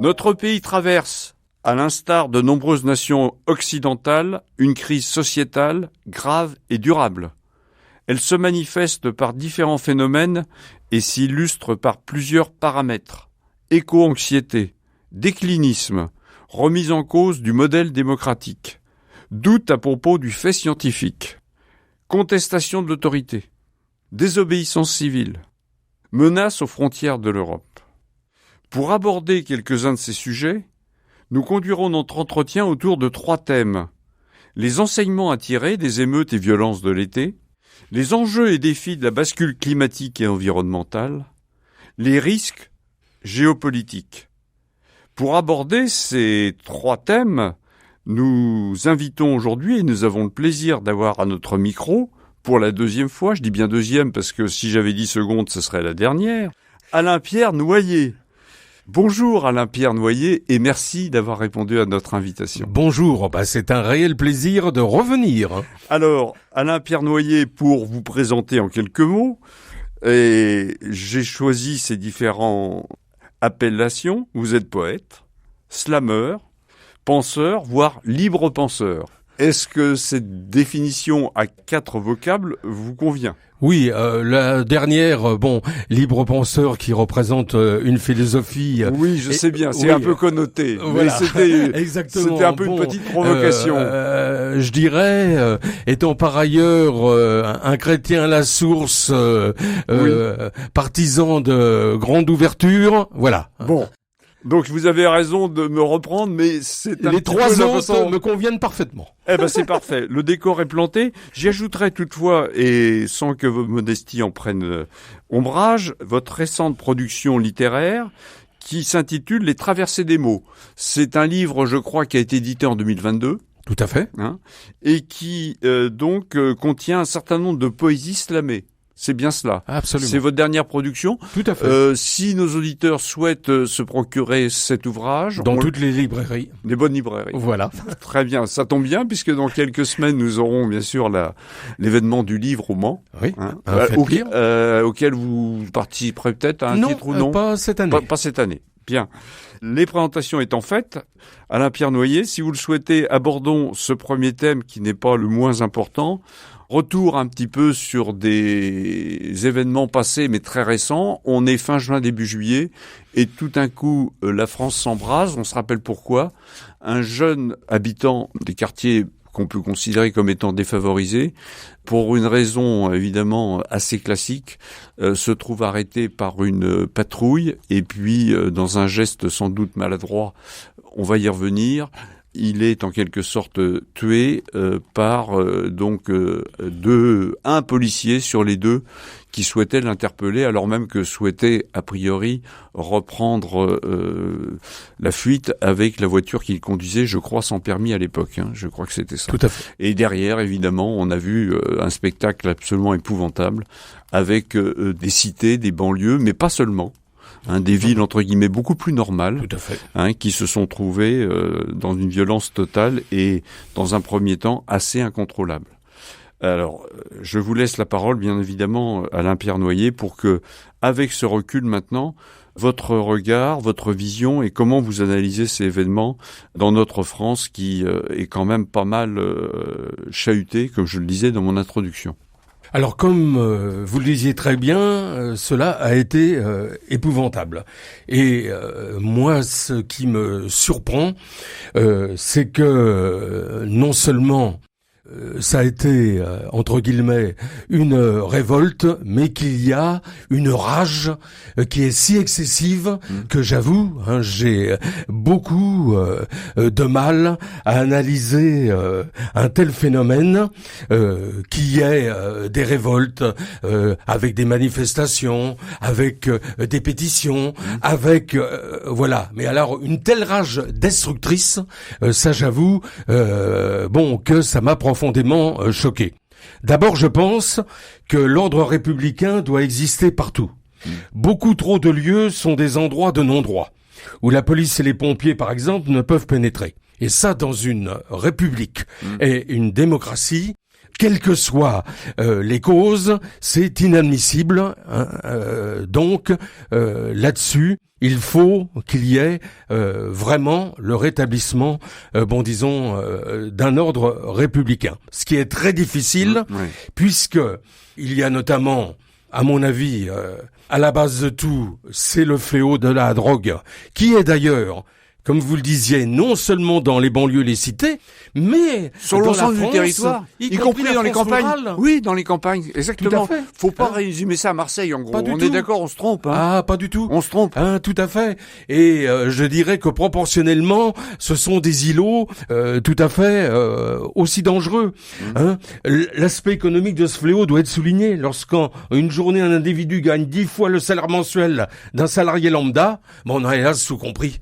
Notre pays traverse, à l'instar de nombreuses nations occidentales, une crise sociétale grave et durable. Elle se manifeste par différents phénomènes et s'illustre par plusieurs paramètres. Éco-anxiété, déclinisme, remise en cause du modèle démocratique, doute à propos du fait scientifique, contestation de l'autorité, désobéissance civile, menace aux frontières de l'Europe. Pour aborder quelques-uns de ces sujets, nous conduirons notre entretien autour de 3 thèmes. Les enseignements à tirer des émeutes et violences de l'été, les enjeux et défis de la bascule climatique et environnementale, les risques géopolitiques. Pour aborder ces 3 thèmes, nous invitons aujourd'hui, et nous avons le plaisir d'avoir à notre micro, pour la 2e fois, je dis bien 2e parce que si j'avais dit seconde, ce serait la dernière, Alain-Pierre Noyer. Bonjour Alain-Pierre Noyer et merci d'avoir répondu à notre invitation. Bonjour, c'est un réel plaisir de revenir. Alors, Alain-Pierre Noyer, pour vous présenter en quelques mots, et j'ai choisi ces différentes appellations. Vous êtes poète, slameur, penseur, voire libre penseur. Est-ce que cette définition à 4 vocables vous convient ? Oui, la dernière, libre penseur qui représente une philosophie. Oui, je sais bien, c'est oui, un peu connoté, voilà. mais Exactement. c'était un peu une petite provocation. Je dirais, étant par ailleurs un chrétien à la source, partisan de grande ouverture, voilà. Bon. Donc vous avez raison de me reprendre, mais c'est un les petit 3 peu autres me conviennent parfaitement. Eh ben c'est parfait. Le décor est planté. J'y ajouterai toutefois, et sans que vos modesties en prennent ombrage, votre récente production littéraire qui s'intitule Les Traversées des mots. C'est un livre, je crois, qui a été édité en 2022. Tout à fait. Et qui contient un certain nombre de poésies slamées. C'est bien cela. Absolument. C'est votre dernière production. Tout à fait. Si nos auditeurs souhaitent se procurer cet ouvrage... Dans toutes les librairies. Des bonnes librairies. Voilà. Très bien. Ça tombe bien puisque dans quelques semaines, nous aurons bien sûr l'événement du livre au Mans. Oui. Auquel vous participerez peut-être à un titre ou non. Pas cette année. Pas cette année. Bien. Les présentations étant faites, Alain-Pierre Noyer, si vous le souhaitez, abordons ce premier thème qui n'est pas le moins important. Retour un petit peu sur des événements passés mais très récents. On est fin juin, début juillet et tout d'un coup, la France s'embrase. On se rappelle pourquoi. Un jeune habitant des quartiers qu'on peut considérer comme étant défavorisés, pour une raison évidemment assez classique, se trouve arrêté par une patrouille et puis dans un geste sans doute maladroit, on va y revenir, il est en quelque sorte tué par un policier sur les 2 qui souhaitait l'interpeller alors même que souhaitait a priori reprendre la fuite avec la voiture qu'il conduisait, je crois sans permis à l'époque. Je crois que c'était ça. Tout à fait. Et derrière, évidemment, on a vu un spectacle absolument épouvantable avec des cités, des banlieues, mais pas seulement. Des villes entre guillemets beaucoup plus normales, tout à fait. Qui se sont trouvées dans une violence totale et dans un premier temps assez incontrôlable. Alors, je vous laisse la parole, bien évidemment, Alain-Pierre Noyer, pour que, avec ce recul maintenant, votre regard, votre vision et comment vous analysez ces événements dans notre France qui est quand même pas mal chahutée, comme je le disais dans mon introduction. Alors comme vous le disiez très bien, cela a été épouvantable. Et moi, ce qui me surprend, c'est que non seulement ça a été, entre guillemets, une révolte, mais qu'il y a une rage qui est si excessive que j'avoue, j'ai beaucoup de mal à analyser un tel phénomène qui est des révoltes avec des manifestations, avec des pétitions, avec voilà. Mais alors une telle rage destructrice, ça j'avoue, que ça m'a profondément choqué. D'abord, je pense que l'ordre républicain doit exister partout. Beaucoup trop de lieux sont des endroits de non-droit, où la police et les pompiers, par exemple, ne peuvent pénétrer. Et ça, dans une république et une démocratie, quelles que soient les causes, c'est inadmissible. Donc, là-dessus, il faut qu'il y ait vraiment le rétablissement, d'un ordre républicain. Ce qui est très difficile, puisque il y a notamment, à mon avis, à la base de tout, c'est le fléau de la drogue, qui est d'ailleurs, comme vous le disiez, non seulement dans les banlieues, les cités, mais sur l'ensemble du territoire, y compris dans les campagnes. Rurale. Oui, dans les campagnes, exactement. Tout à fait. Faut pas résumer ça à Marseille, en gros. Pas du On tout. est d'accord, on se trompe. Hein. Ah, pas du tout. On se trompe. Tout à fait. Et je dirais que proportionnellement, ce sont des îlots tout à fait aussi dangereux. L'aspect économique de ce fléau doit être souligné. Lorsqu'en une journée, un individu gagne 10 fois le salaire mensuel d'un salarié lambda, on a hélas tout compris.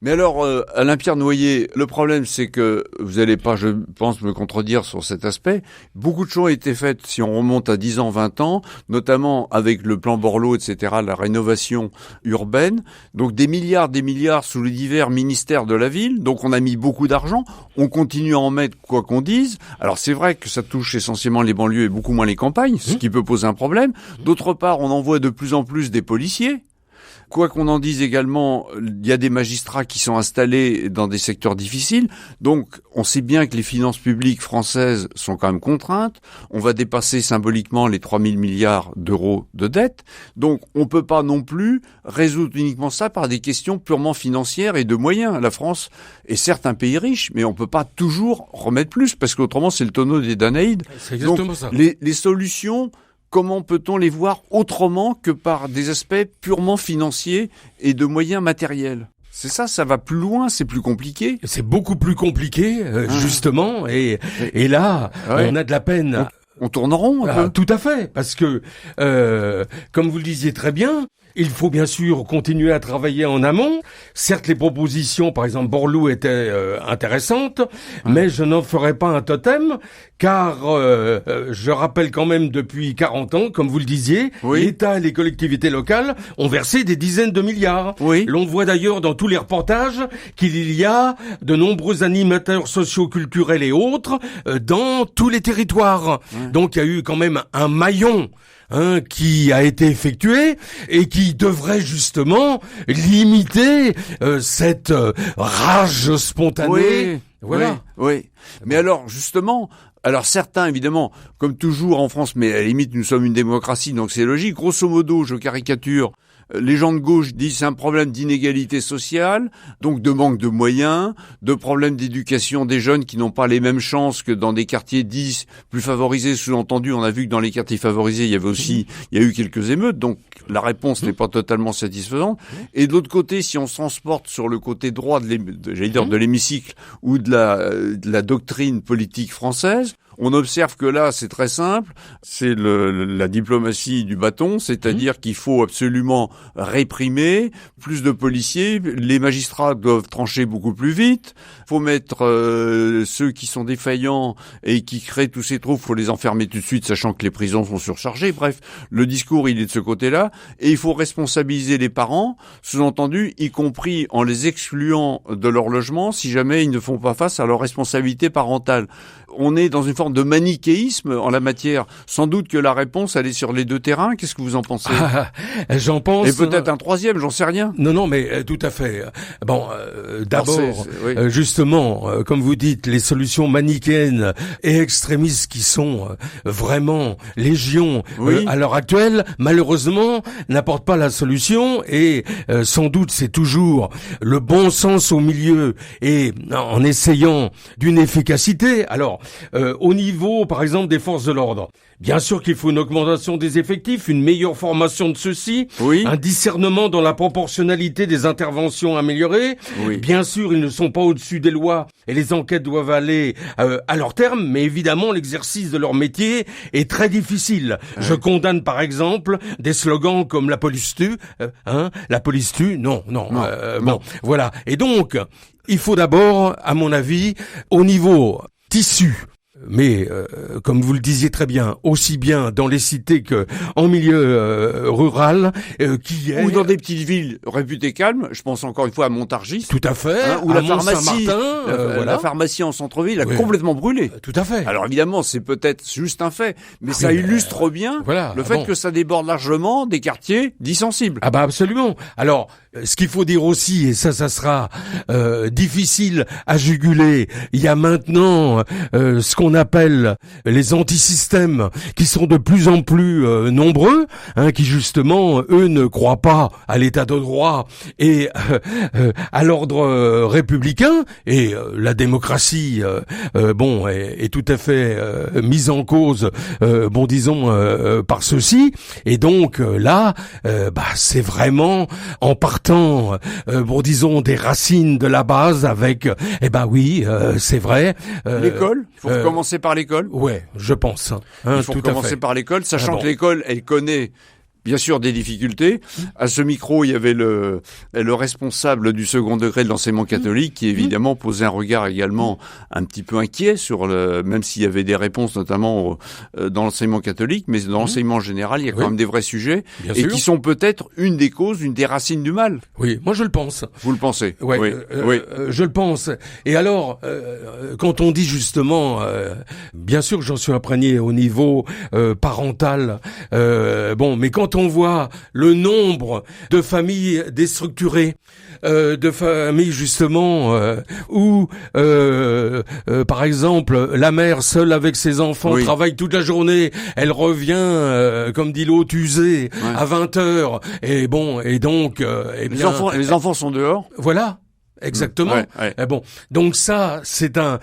Mais alors, Alain-Pierre Noyer, le problème, c'est que vous n'allez pas, je pense, me contredire sur cet aspect. Beaucoup de choses ont été faites, si on remonte à 10 ans, 20 ans, notamment avec le plan Borloo, etc., la rénovation urbaine. Donc des milliards sous les divers ministères de la ville. Donc on a mis beaucoup d'argent. On continue à en mettre quoi qu'on dise. Alors c'est vrai que ça touche essentiellement les banlieues et beaucoup moins les campagnes, ce qui peut poser un problème. D'autre part, on envoie de plus en plus des policiers. Quoi qu'on en dise également, il y a des magistrats qui sont installés dans des secteurs difficiles. Donc, on sait bien que les finances publiques françaises sont quand même contraintes. On va dépasser symboliquement les 3 000 milliards d'euros de dette. Donc, on peut pas non plus résoudre uniquement ça par des questions purement financières et de moyens. La France est certes un pays riche, mais on peut pas toujours remettre plus, parce qu'autrement, c'est le tonneau des Danaïdes. C'est exactement Donc, ça. Les solutions, comment peut-on les voir autrement que par des aspects purement financiers et de moyens matériels ? C'est ça, ça va plus loin, c'est plus compliqué. C'est beaucoup plus compliqué, justement, et là, on a de la peine. On tourne en rond un peu. Tout à fait, parce que, comme vous le disiez très bien, il faut bien sûr continuer à travailler en amont. Certes, les propositions, par exemple Borloo, étaient intéressantes, mais je n'en ferai pas un totem, car je rappelle quand même depuis 40 ans, comme vous le disiez, l'État et les collectivités locales ont versé des dizaines de milliards. L'on voit d'ailleurs dans tous les reportages qu'il y a de nombreux animateurs socio-culturels et autres dans tous les territoires. Donc il y a eu quand même un maillon qui a été effectué et qui devrait justement limiter cette rage spontanée. Oui. Mais alors, justement, certains, évidemment, comme toujours en France, mais à la limite, nous sommes une démocratie, donc c'est logique. Grosso modo, je caricature, les gens de gauche disent c'est un problème d'inégalité sociale, donc de manque de moyens, de problème d'éducation des jeunes qui n'ont pas les mêmes chances que dans des quartiers dits plus favorisés. Sous-entendu, on a vu que dans les quartiers favorisés, il y a eu quelques émeutes, donc la réponse n'est pas totalement satisfaisante. Et de l'autre côté, si on se transporte sur le côté droit de l'hémicycle ou de la doctrine politique française, on observe que là, c'est très simple, c'est la diplomatie du bâton, c'est-à-dire qu'il faut absolument réprimer, plus de policiers, les magistrats doivent trancher beaucoup plus vite, faut mettre ceux qui sont défaillants et qui créent tous ces troubles, faut les enfermer tout de suite, sachant que les prisons sont surchargées. Bref, le discours, il est de ce côté-là, et il faut responsabiliser les parents, sous-entendu, y compris en les excluant de leur logement, si jamais ils ne font pas face à leur responsabilité parentale. On est dans une forme de manichéisme en la matière. Sans doute que la réponse, elle est sur les deux terrains. Qu'est-ce que vous en pensez ? J'en pense. Et peut-être un troisième, j'en sais rien. Non, mais tout à fait. Bon, d'abord, justement, comme vous dites, les solutions manichéennes et extrémistes qui sont vraiment légion à l'heure actuelle, malheureusement, n'apportent pas la solution. Et sans doute, c'est toujours le bon sens au milieu et en essayant d'une efficacité. Alors, au niveau, par exemple, des forces de l'ordre, bien sûr qu'il faut une augmentation des effectifs, une meilleure formation de ceux-ci, un discernement dans la proportionnalité des interventions améliorées. Bien sûr, ils ne sont pas au-dessus des lois et les enquêtes doivent aller à leur terme, mais évidemment, l'exercice de leur métier est très difficile. Je condamne, par exemple, des slogans comme « la police tue », la police tue, non. Bon, voilà. Et donc, il faut d'abord, à mon avis, au niveau tissu Mais comme vous le disiez très bien, aussi bien dans les cités que en milieu rural, ou dans des petites villes réputées calmes. Je pense encore une fois à Montargis. Tout à fait. Où la pharmacie, la pharmacie en centre-ville a complètement brûlé. Tout à fait. Alors évidemment, c'est peut-être juste un fait, mais ça illustre bien le fait que ça déborde largement des quartiers dits sensibles. Ah bah absolument. Alors, ce qu'il faut dire aussi, et ça sera difficile à juguler, il y a maintenant ce qu'on appelle les antisystèmes qui sont de plus en plus nombreux, qui justement, eux, ne croient pas à l'état de droit et à l'ordre républicain, et la démocratie est tout à fait mise en cause, par ceux-ci, et donc là, c'est vraiment en partant, des racines de la base avec, c'est vrai. L'école, il faut commencer par l'école. Ouais, je pense. Il faut commencer par l'école, sachant que l'école, elle connaît bien sûr des difficultés. À ce micro, il y avait le responsable du second degré de l'enseignement catholique qui évidemment posait un regard également un petit peu inquiet sur même s'il y avait des réponses notamment dans l'enseignement catholique, mais dans l'enseignement général, il y a quand même des vrais sujets qui sont peut-être une des causes, une des racines du mal. Oui, moi je le pense. Vous le pensez? Oui. Je le pense. Et alors, quand on dit justement, bien sûr que j'en suis imprégné au niveau parental, mais quand on voit le nombre de familles déstructurées, de familles justement où par exemple la mère seule avec ses enfants travaille toute la journée, elle revient comme dit l'autre usée à 20h et donc les enfants sont dehors. Voilà. Exactement. Donc ça, c'est un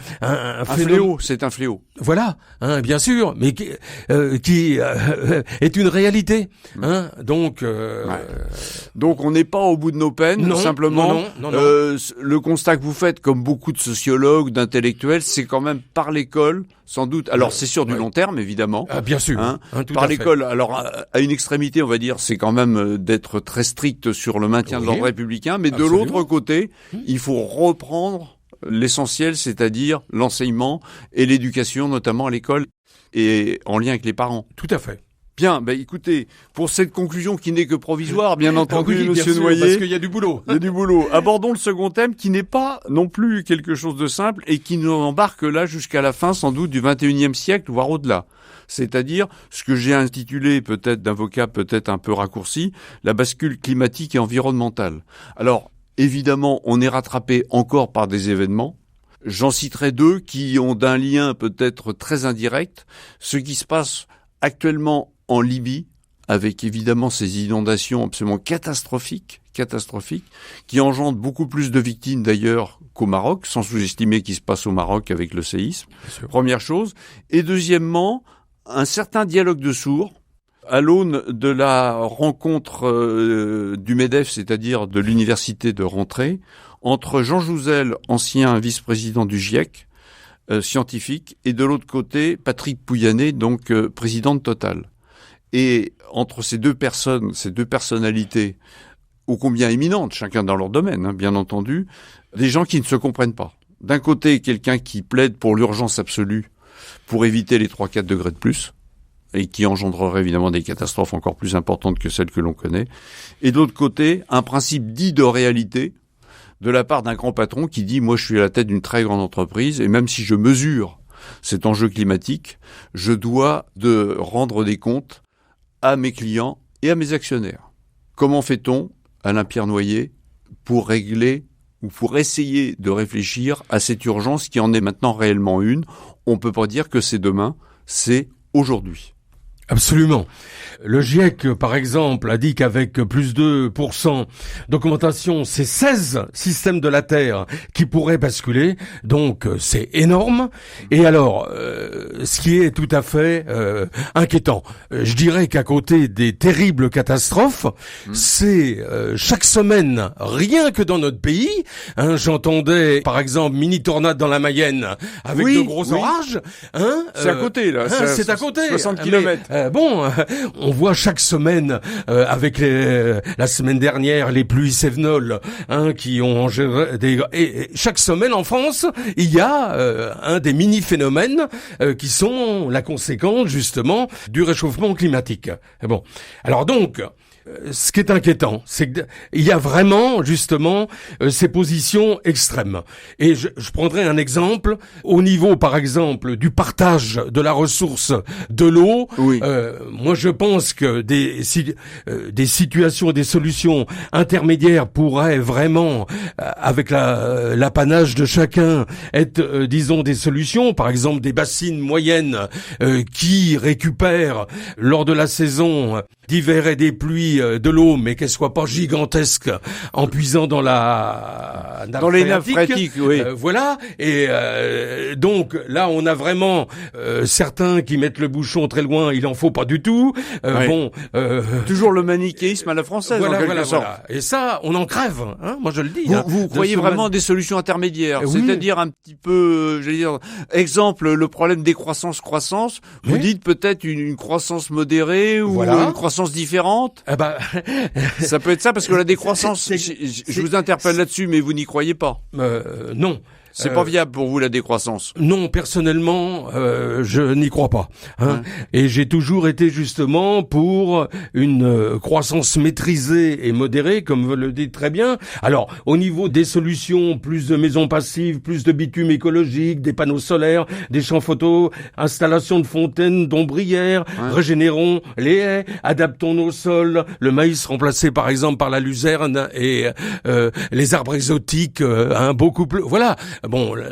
fléau. C'est un fléau. Voilà, bien sûr, mais qui est une réalité. Donc on n'est pas au bout de nos peines. Simplement, non. Le constat que vous faites, comme beaucoup de sociologues, d'intellectuels, c'est quand même par l'école, sans doute. Alors c'est sur du long terme, évidemment. Ah, bien sûr. Par l'école. Alors à une extrémité, on va dire, c'est quand même d'être très strict sur le maintien de l'ordre républicain, mais de l'autre côté, il faut reprendre l'essentiel, c'est-à-dire l'enseignement et l'éducation, notamment à l'école et en lien avec les parents. Tout à fait. Bien, écoutez, pour cette conclusion qui n'est que provisoire, bien entendu, Monsieur Noyer, parce qu'il y a du boulot. Il y a du boulot. Abordons le second thème qui n'est pas non plus quelque chose de simple et qui nous embarque là jusqu'à la fin, sans doute, du XXIe siècle, voire au-delà. C'est-à-dire ce que j'ai intitulé, peut-être d'un vocable peut-être un peu raccourci, la bascule climatique et environnementale. Alors, évidemment, on est rattrapé encore par des événements. J'en citerai deux qui ont d'un lien peut-être très indirect. Ce qui se passe actuellement en Libye, avec évidemment ces inondations absolument catastrophiques, qui engendrent beaucoup plus de victimes d'ailleurs qu'au Maroc, sans sous-estimer ce qui se passe au Maroc avec le séisme. Première chose. Et deuxièmement, un certain dialogue de sourds, à l'aune de la rencontre du MEDEF, c'est-à-dire de l'université de rentrée, entre Jean Jouzel, ancien vice-président du GIEC, scientifique, et de l'autre côté, Patrick Pouyanné, donc président de Total. Et entre ces deux personnes, ces deux personnalités, ô combien éminentes, chacun dans leur domaine, bien entendu, des gens qui ne se comprennent pas. D'un côté, quelqu'un qui plaide pour l'urgence absolue, pour éviter les 3-4 degrés de plus, et qui engendrerait évidemment des catastrophes encore plus importantes que celles que l'on connaît. Et de l'autre côté, un principe dit de réalité, de la part d'un grand patron qui dit « moi je suis à la tête d'une très grande entreprise, et même si je mesure cet enjeu climatique, je dois de rendre des comptes à mes clients et à mes actionnaires. » Comment fait-on, Alain-Pierre Noyer, pour régler ou pour essayer de réfléchir à cette urgence qui en est maintenant réellement une? On peut pas dire que c'est demain, c'est aujourd'hui. Absolument. Le GIEC, par exemple, a dit qu'avec plus 2% d'augmentation, c'est 16 systèmes de la Terre qui pourraient basculer. Donc, c'est énorme. Et alors, ce qui est tout à fait inquiétant, je dirais qu'à côté des terribles catastrophes, c'est chaque semaine, rien que dans notre pays, j'entendais, par exemple, mini-tornade dans la Mayenne avec de gros orages. C'est à côté, là. C'est à côté. 60 km. On voit chaque semaine, avec la semaine dernière, les pluies cévenoles, qui ont et chaque semaine en France, il y a un des mini-phénomènes qui sont la conséquence justement du réchauffement climatique. Alors donc, ce qui est inquiétant, c'est qu'il y a vraiment, justement, ces positions extrêmes. Et je prendrai un exemple. Au niveau, par exemple, du partage de la ressource de l'eau, oui. Moi, je pense que des situations, des solutions intermédiaires pourraient vraiment, avec l'apanage de chacun, être, disons, des solutions. Par exemple, des bassines moyennes qui récupèrent, lors de la saison d'hiver et des pluies, de l'eau, mais qu'elle soit pas gigantesque en puisant dans les nappes phréatiques, oui. Voilà. Et donc là, on a vraiment certains qui mettent le bouchon très loin. Il en faut pas du tout. Oui. Toujours le manichéisme à la française, en quelque sorte. Voilà. Et ça, on en crève. Moi, je le dis. Vous croyez vraiment des solutions intermédiaires, oui. C'est-à-dire un petit peu, exemple, le problème décroissance. Vous dites peut-être une croissance modérée ou une croissance différente. Ça peut être ça, parce que la décroissance, je vous interpelle là-dessus, mais vous n'y croyez pas. Non. C'est pas viable pour vous, la décroissance? Non, personnellement, je n'y crois pas. Et j'ai toujours été justement pour une croissance maîtrisée et modérée, comme vous le dites très bien. Alors, au niveau des solutions, plus de maisons passives, plus de bitume écologique, des panneaux solaires, des champs photos, installation de fontaines, d'ombrières, régénérons les haies, adaptons nos sols, le maïs remplacé par exemple par la luzerne et les arbres exotiques, beaucoup plus. Voilà.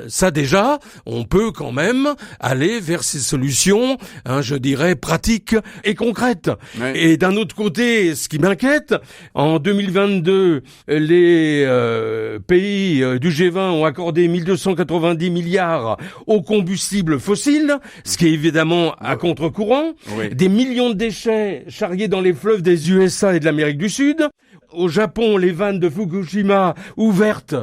Ça déjà, on peut quand même aller vers ces solutions, je dirais, pratiques et concrètes. Ouais. Et d'un autre côté, ce qui m'inquiète, en 2022, les pays du G20 ont accordé 1290 milliards aux combustibles fossiles, ce qui est évidemment à contre-courant. Oui. Des millions de déchets charriés dans les fleuves des USA et de l'Amérique du Sud. Au Japon, les vannes de Fukushima ouvertes,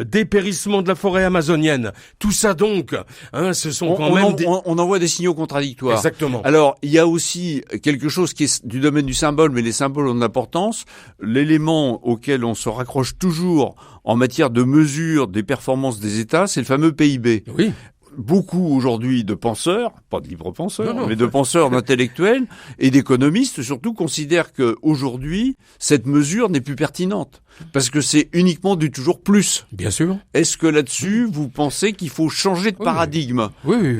dépérissement de la forêt amazonienne. Tout ça donc, ce sont on envoie des signaux contradictoires. Exactement. Alors, il y a aussi quelque chose qui est du domaine du symbole, mais les symboles ont de l'importance. L'élément auquel on se raccroche toujours en matière de mesure des performances des États, c'est le fameux PIB. Oui. Beaucoup aujourd'hui de penseurs, pas de libres penseurs, mais de penseurs, d'intellectuels et d'économistes surtout considèrent que aujourd'hui cette mesure n'est plus pertinente parce que c'est uniquement du toujours plus. Bien sûr. Est-ce que là-dessus vous pensez qu'il faut changer de paradigme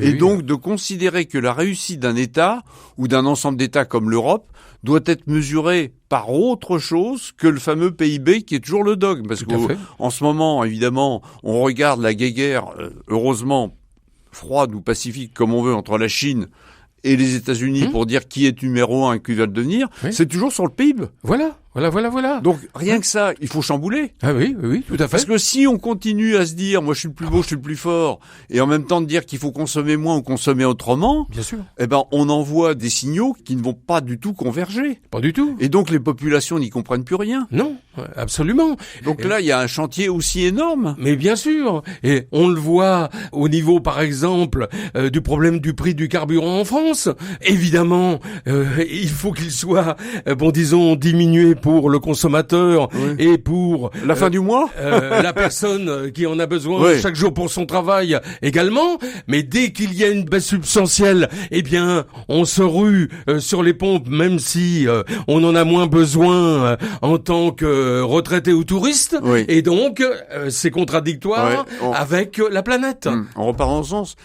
et donc de considérer que la réussite d'un État ou d'un ensemble d'États comme l'Europe doit être mesurée par autre chose que le fameux PIB qui est toujours le dogme, parce qu'en ce moment évidemment on regarde la guéguerre, heureusement froide ou pacifique comme on veut entre la Chine et les États-Unis pour dire qui est numéro 1 et qui va le devenir, c'est toujours sur le PIB. Voilà. Donc rien que ça, il faut chambouler. Ah oui, tout à fait. Parce que si on continue à se dire, moi je suis le plus beau, je suis le plus fort, et en même temps de dire qu'il faut consommer moins ou consommer autrement, bien sûr, on envoie des signaux qui ne vont pas du tout converger. Pas du tout. Et donc les populations n'y comprennent plus rien. Non, absolument. Donc là, il y a un chantier aussi énorme. Mais bien sûr. Et on le voit au niveau, par exemple, du problème du prix du carburant en France. Évidemment, il faut qu'il soit, disons, diminué pour le consommateur et pour la fin du mois, la personne qui en a besoin chaque jour pour son travail également. Mais dès qu'il y a une baisse substantielle, on se rue sur les pompes, même si on en a moins besoin en tant que retraité ou touriste. Et donc, c'est contradictoire avec la planète. On repart dans ce sens.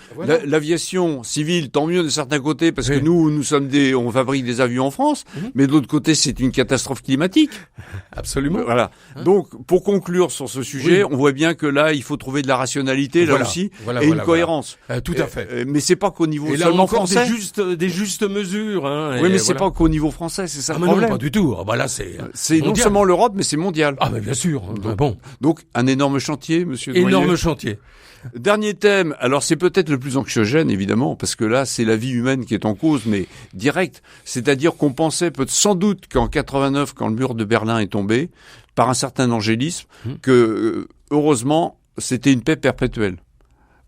L'aviation civile, tant mieux de certains côtés, parce que nous sommes on fabrique des avions en France, mais de l'autre côté, c'est une catastrophe climatique. Absolument. Voilà. Donc, pour conclure sur ce sujet, on voit bien que là, il faut trouver de la rationalité, là aussi, et une cohérence. Tout à fait. Mais c'est pas qu'au niveau et là, seulement encore français. Des justes mesures. Oui, mais c'est pas qu'au niveau français, c'est ça le problème. Non, pas du tout. Là, c'est non seulement l'Europe, mais c'est mondial. Ah, mais bien sûr. Donc, un énorme chantier, monsieur Noyer. Énorme chantier. Dernier thème, alors c'est peut-être le plus anxiogène évidemment, parce que là c'est la vie humaine qui est en cause, mais direct. C'est-à-dire qu'on pensait sans doute qu'en 89, quand le mur de Berlin est tombé, par un certain angélisme, que heureusement c'était une paix perpétuelle.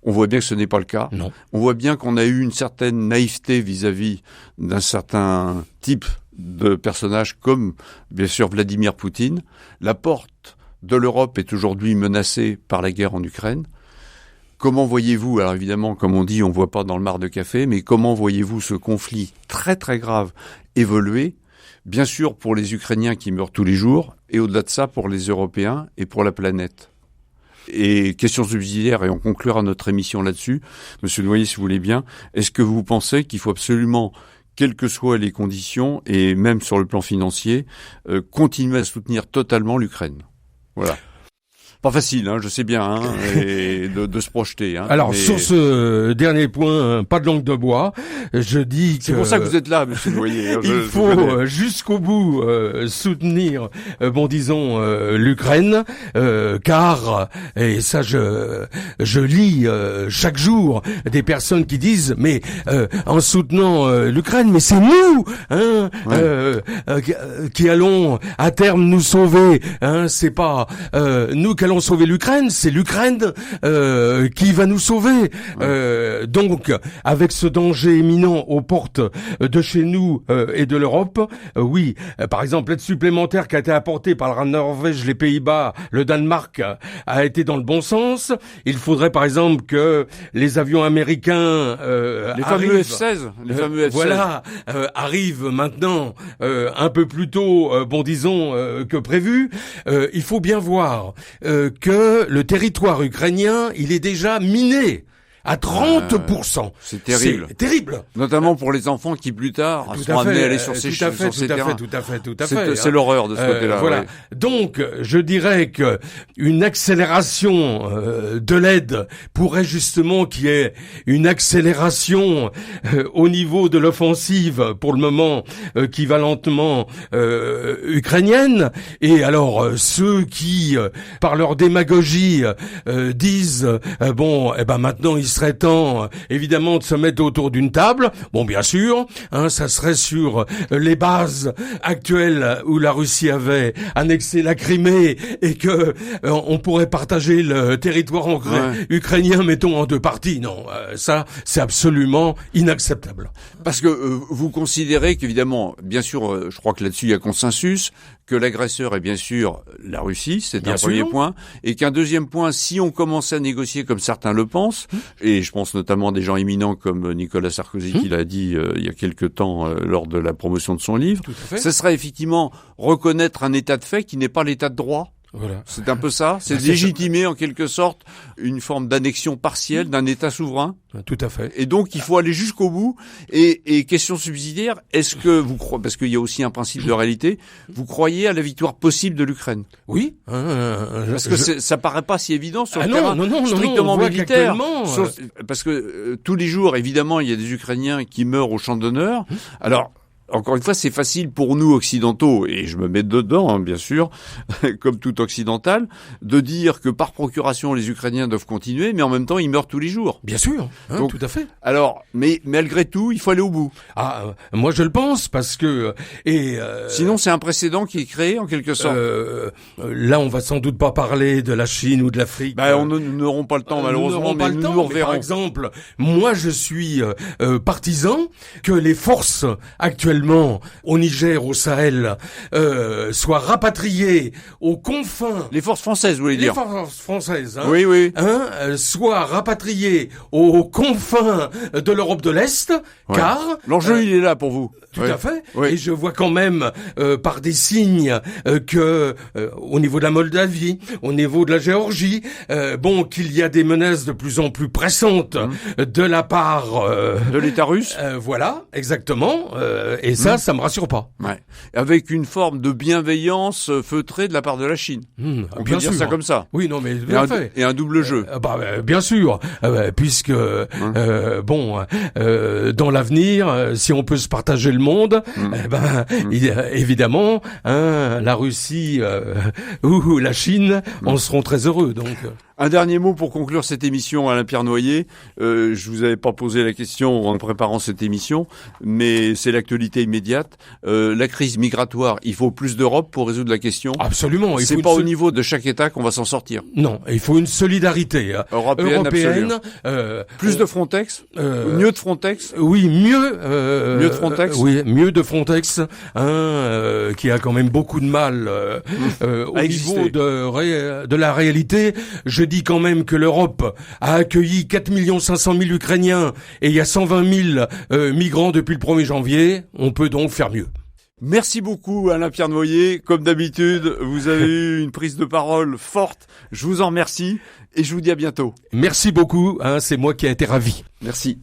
On voit bien que ce n'est pas le cas. Non. On voit bien qu'on a eu une certaine naïveté vis-à-vis d'un certain type de personnage comme, bien sûr, Vladimir Poutine. La porte de l'Europe est aujourd'hui menacée par la guerre en Ukraine. Comment voyez-vous, alors évidemment, comme on dit, on ne voit pas dans le mar de café, mais comment voyez-vous ce conflit très très grave évoluer ? Bien sûr pour les Ukrainiens qui meurent tous les jours, et au-delà de ça pour les Européens et pour la planète. Et question subsidiaire, et on conclura notre émission là-dessus, Monsieur Noyer, si vous voulez bien, est-ce que vous pensez qu'il faut absolument, quelles que soient les conditions, et même sur le plan financier, continuer à soutenir totalement l'Ukraine ? Voilà. Pas facile, je sais bien, et de se projeter. Alors, sur ce dernier point, pas de langue de bois, je dis que... C'est pour ça que vous êtes là, Monsieur Noyer. Il faut jusqu'au bout soutenir, disons, l'Ukraine, car, et ça je lis chaque jour des personnes qui disent, mais en soutenant l'Ukraine, mais c'est nous, qui allons à terme nous sauver. C'est pas nous qui allons sauver l'Ukraine, c'est l'Ukraine qui va nous sauver. Donc, avec ce danger imminent aux portes de chez nous et de l'Europe, oui, par exemple, l'aide supplémentaire qui a été apportée par la Norvège, les Pays-Bas, le Danemark a été dans le bon sens. Il faudrait par exemple que les avions américains les fameux F-16, voilà, arrivent maintenant un peu plus tôt, disons, que prévu. Il faut bien voir que le territoire ukrainien, il est déjà miné à 30%. C'est terrible. C'est terrible. Notamment pour les enfants qui plus tard seront amenés à aller sur ces terrains. Tout à fait. C'est l'horreur de ce côté-là. Voilà. Ouais. Donc, je dirais que une accélération de l'aide pourrait justement qu'il y ait une accélération au niveau de l'offensive pour le moment qui va lentement ukrainienne. Et alors ceux qui par leur démagogie disent maintenant il serait temps évidemment de se mettre autour d'une table. Bon, bien sûr, ça serait sur les bases actuelles où la Russie avait annexé la Crimée et que on pourrait partager le territoire ukrainien, mettons, en deux parties. Non, ça c'est absolument inacceptable. Parce que vous considérez qu'évidemment, bien sûr, je crois que là-dessus il y a consensus, que l'agresseur est bien sûr la Russie, c'est un premier point, et qu'un deuxième point, si on commençait à négocier comme certains le pensent, et je pense notamment à des gens éminents comme Nicolas Sarkozy qui l'a dit il y a quelque temps lors de la promotion de son livre, ce serait effectivement reconnaître un état de fait qui n'est pas l'état de droit. Voilà. C'est un peu ça, c'est légitimer en quelque sorte une forme d'annexion partielle d'un État souverain. Tout à fait. Et donc il faut aller jusqu'au bout. Et question subsidiaire, est-ce que vous croyez, parce qu'il y a aussi un principe de réalité, vous croyez à la victoire possible de l'Ukraine ? Oui. Parce que ça paraît pas si évident sur le terrain strictement militaire. Parce que tous les jours, évidemment, il y a des Ukrainiens qui meurent au champ d'honneur. Alors, encore une fois, c'est facile pour nous occidentaux, et je me mets dedans, bien sûr, comme tout occidental, de dire que par procuration, les Ukrainiens doivent continuer, mais en même temps, ils meurent tous les jours. Bien sûr, donc, tout à fait. Alors, mais malgré tout, il faut aller au bout. Moi je le pense, parce que... sinon, c'est un précédent qui est créé, en quelque sorte. Là, on va sans doute pas parler de la Chine ou de l'Afrique. Nous n'aurons pas le temps, malheureusement, mais nous reverrons. Par exemple, moi je suis partisan que les forces actuellement au Niger, au Sahel, soient rapatriées aux confins. Les forces françaises, vous voulez dire? Les forces françaises, oui. Soient rapatriées aux confins de l'Europe de l'Est, car l'enjeu il est là pour vous. Tout à fait. Oui. Et je vois quand même par des signes que au niveau de la Moldavie, au niveau de la Géorgie, qu'il y a des menaces de plus en plus pressantes de la part de l'État russe. Voilà, exactement. Et ça me rassure pas. Ouais. Avec une forme de bienveillance feutrée de la part de la Chine. On peut dire ça comme ça. Oui, non, mais bien fait. Et un double jeu. Bien sûr, puisque dans l'avenir, si on peut se partager le monde, évidemment, la Russie ou la Chine en seront très heureux. Donc. Un dernier mot pour conclure cette émission, Alain-Pierre Noyer. Je vous avais pas posé la question en préparant cette émission, mais c'est l'actualité immédiate. La crise migratoire, il faut plus d'Europe pour résoudre la question. Absolument. C'est pas au niveau de chaque État qu'on va s'en sortir. Non, il faut une solidarité européenne. Plus de Frontex, mieux de Frontex. Oui, mieux de Frontex. Oui, mieux de Frontex, qui a quand même beaucoup de mal au niveau de la réalité. Je dis quand même que l'Europe a accueilli 4 500 000 Ukrainiens et il y a 120 000 migrants depuis le 1er janvier. On peut donc faire mieux. Merci beaucoup Alain-Pierre Noyer. Comme d'habitude, vous avez eu une prise de parole forte. Je vous en remercie et je vous dis à bientôt. Merci beaucoup, c'est moi qui ai été ravi. Merci.